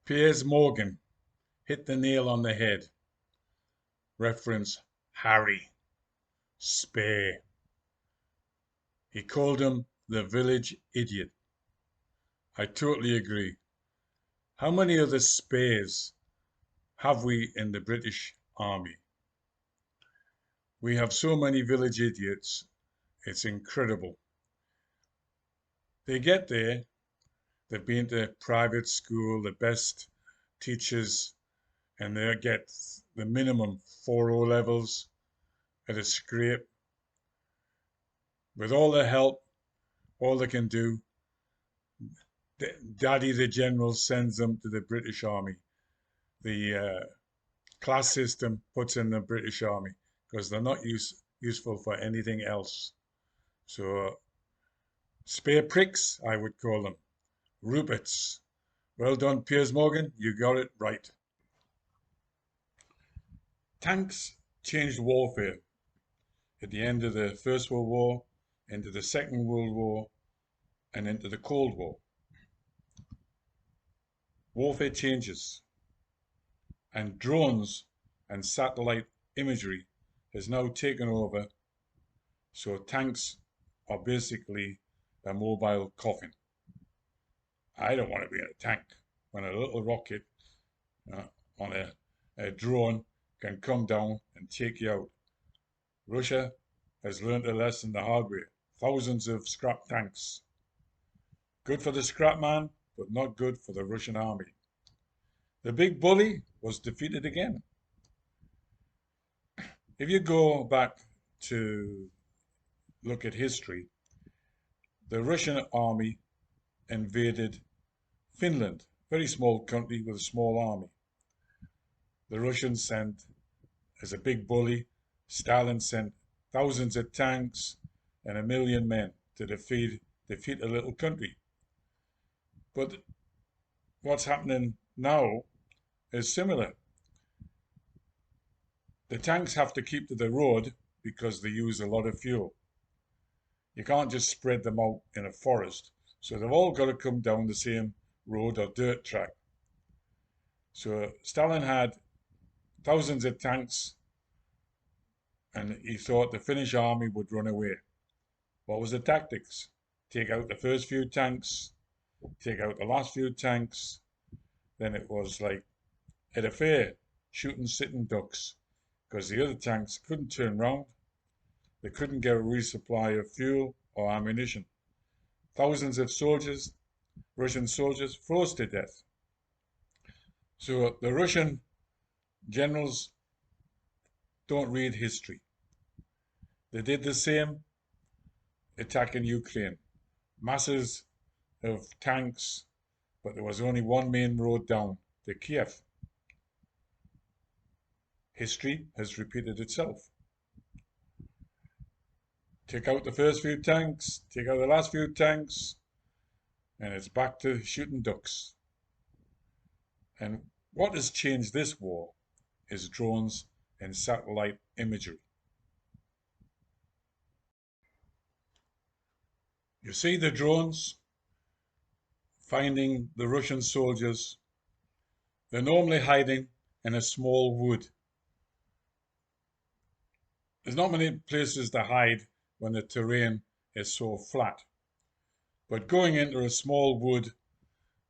Piers Morgan hit the nail on the head. Reference Harry Spear. He called him the village idiot. I totally agree. How many other Spears have we in the British Army? We have so many village idiots, it's incredible. They get there, they've been to private school, the best teachers, and they get the minimum 4 O levels at a scrape. With all the help, all they can do, Daddy the General sends them to the British Army. The class system puts in the British Army because they're not useful for anything else. So, spare pricks, I would call them. Ruperts. Well done, Piers Morgan. You got it right. Tanks changed warfare at the end of the First World War, into the Second World War, and into the Cold War. Warfare changes, and drones and satellite imagery has now taken over, so tanks are basically a mobile coffin. I don't want to be in a tank when a little rocket on a drone can come down and take you out. Russia has learned a lesson the hard way. Thousands of scrap tanks. Good for the scrap man, but not good for the Russian army. The big bully was defeated again. If you go back to look at history, the Russian army invaded Finland, very small country with a small army. The Russians sent, as a big bully, Stalin sent thousands of tanks and 1 million men to defeat a little country. But what's happening now is similar. The tanks have to keep to the road because they use a lot of fuel. You can't just spread them out in a forest. So they've all got to come down the same road or dirt track. So Stalin had thousands of tanks and he thought the Finnish army would run away. What was the tactics? Take out the first few tanks, take out the last few tanks. Then it was like at a fair, shooting sitting ducks, because the other tanks couldn't turn round. They couldn't get a resupply of fuel or ammunition. Thousands of soldiers, Russian soldiers, froze to death. So the Russian generals don't read history. They did the same attacking Ukraine. Masses of tanks, but there was only one main road down to Kiev. History has repeated itself. Take out the first few tanks, take out the last few tanks, and it's back to shooting ducks. And what has changed this war is drones and satellite imagery. You see the drones finding the Russian soldiers. They're normally hiding in a small wood. There's not many places to hide when the terrain is so flat. But going into a small wood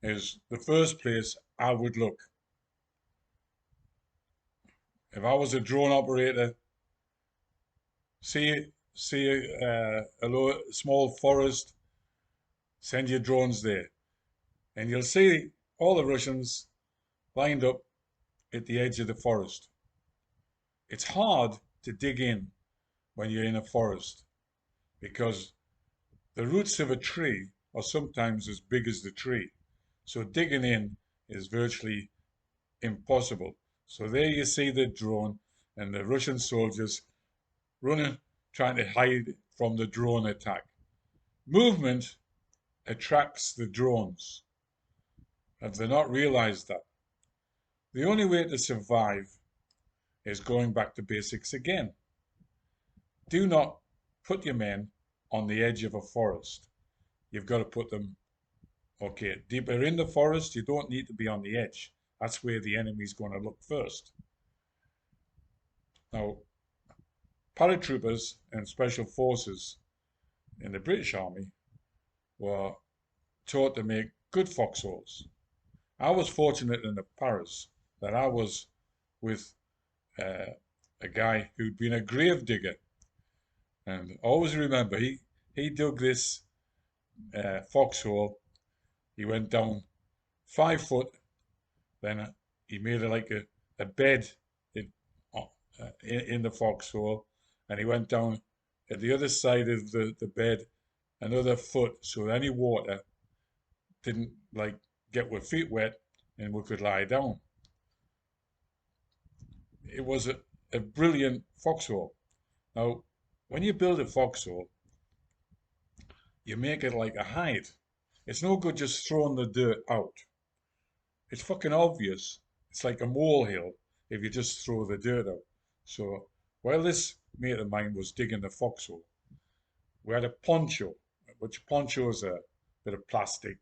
is the first place I would look. If I was a drone operator, see a small forest, send your drones there. And you'll see all the Russians lined up at the edge of the forest. It's hard to dig in when you're in a forest because the roots of a tree are sometimes as big as the tree. So digging in is virtually impossible. So there you see the drone and the Russian soldiers running, trying to hide from the drone attack. Movement attracts the drones. Have they not realized that? The only way to survive is going back to basics again. Do not put your men on the edge of a forest. You've got to put them Okay, deeper in the forest, you don't need to be on the edge. That's where the enemy's going to look first. Now, paratroopers and special forces in the British Army were taught to make good foxholes. I was fortunate in the Paris that I was with a guy who'd been a grave digger, and always remember he dug this foxhole. He went down 5 foot, then he made it like a bed in, in the foxhole, and he went down at the other side of the bed another foot, so any water didn't like get our feet wet and we could lie down. It was a brilliant foxhole. Now, when you build a foxhole, you make it like a hide. It's no good just throwing the dirt out. It's fucking obvious. It's like a molehill if you just throw the dirt out. So while this mate of mine was digging the foxhole, we had a poncho, which poncho is a bit of plastic,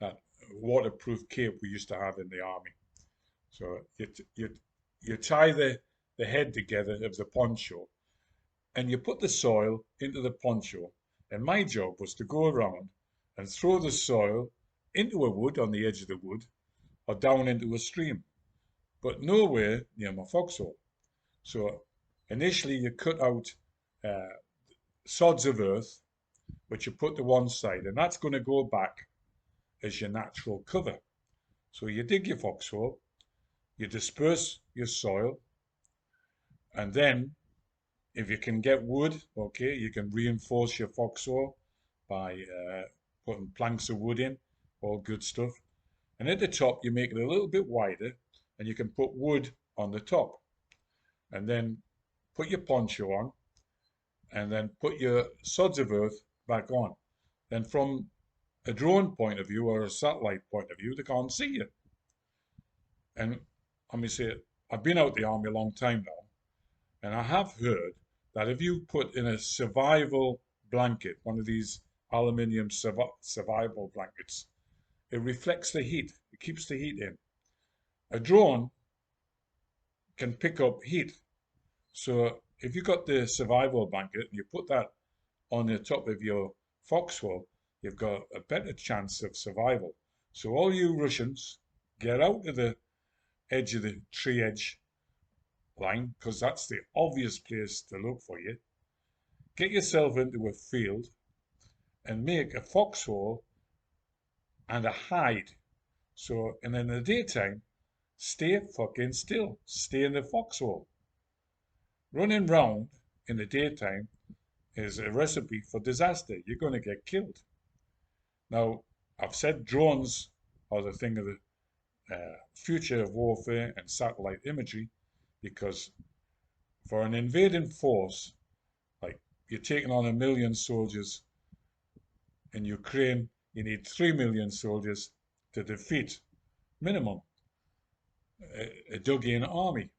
that waterproof cape we used to have in the army. So you tie the head together of the poncho and you put the soil into the poncho. And my job was to go around and throw the soil into a wood on the edge of the wood or down into a stream, but nowhere near my foxhole. So initially you cut out uh, sods of earth, which you put to one side, and that's going to go back as your natural cover. So you dig your foxhole, you disperse your soil, and then if you can get wood, okay, you can reinforce your foxhole by putting planks of wood in, all good stuff. And at the top, you make it a little bit wider, and you can put wood on the top. And then put your poncho on, and then put your sods of earth back on. Then from a drone point of view or a satellite point of view, they can't see you. And let me say, I've been out the army a long time now, and I have heard that if you put in a survival blanket, one of these aluminium survival blankets, it reflects the heat. It keeps the heat in. A drone can pick up heat. So if you got the survival blanket and you put that on the top of your foxhole, you've got a better chance of survival. So all you Russians, get out of the edge of the tree edge line, because that's the obvious place to look for you. Get yourself into a field and make a foxhole and a hide. So, and in the daytime, stay fucking still. Stay in the foxhole. Running round in the daytime is a recipe for disaster. You're going to get killed. Now, I've said drones are the thing of the future of warfare and satellite imagery because for an invading force, like you're taking on 1 million soldiers in Ukraine, you need 3 million soldiers to defeat, minimum, a dug-in army.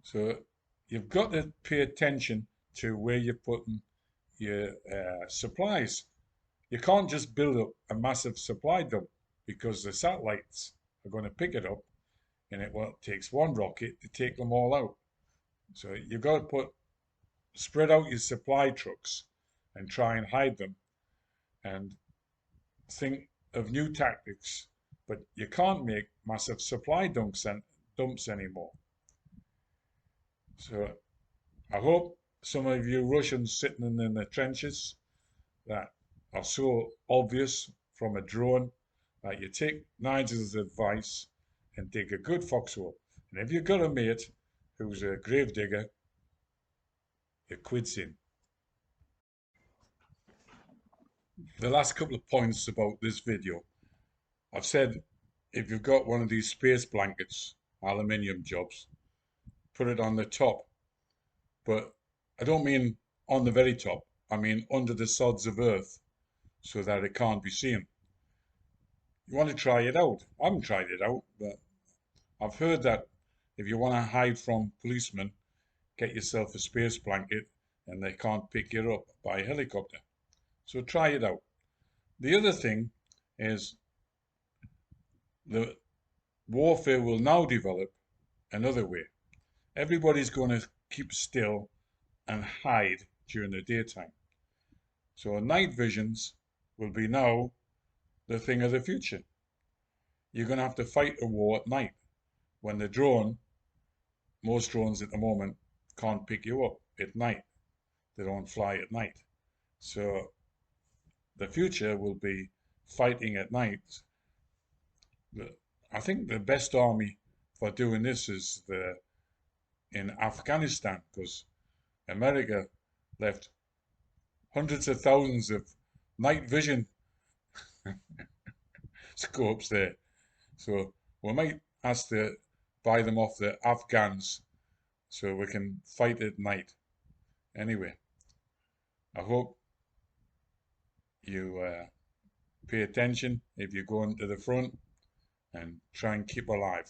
So you've got to pay attention to where you're putting your supplies. You can't just build up a massive supply dump because the satellites are going to pick it up and it takes one rocket to take them all out. So you've got to spread out your supply trucks and try and hide them and think of new tactics. But you can't make massive supply dumps anymore. So I hope some of you Russians sitting in the trenches that are so obvious from a drone that you take Nigel's advice and dig a good foxhole. And if you've got a mate who's a grave digger, you quids in. The last couple of points about this video. I've said if you've got one of these space blankets, aluminium jobs, put it on the top. But I don't mean on the very top. I mean under the sods of earth so that it can't be seen. You want to try it out. I haven't tried it out, but I've heard that if you want to hide from policemen, get yourself a space blanket and they can't pick you up by helicopter. So try it out. The other thing is the warfare will now develop another way. Everybody's going to keep still and hide during the daytime. So night visions will be now the thing of the future. You're going to have to fight a war at night when the drone, most drones at the moment, can't pick you up at night. They don't fly at night. So the future will be fighting at night. I think the best army for doing this is in Afghanistan, because America left hundreds of thousands of night vision scopes there. So we might have to buy them off the Afghans so we can fight at night. Anyway, I hope you pay attention if you're going to the front and try and keep alive.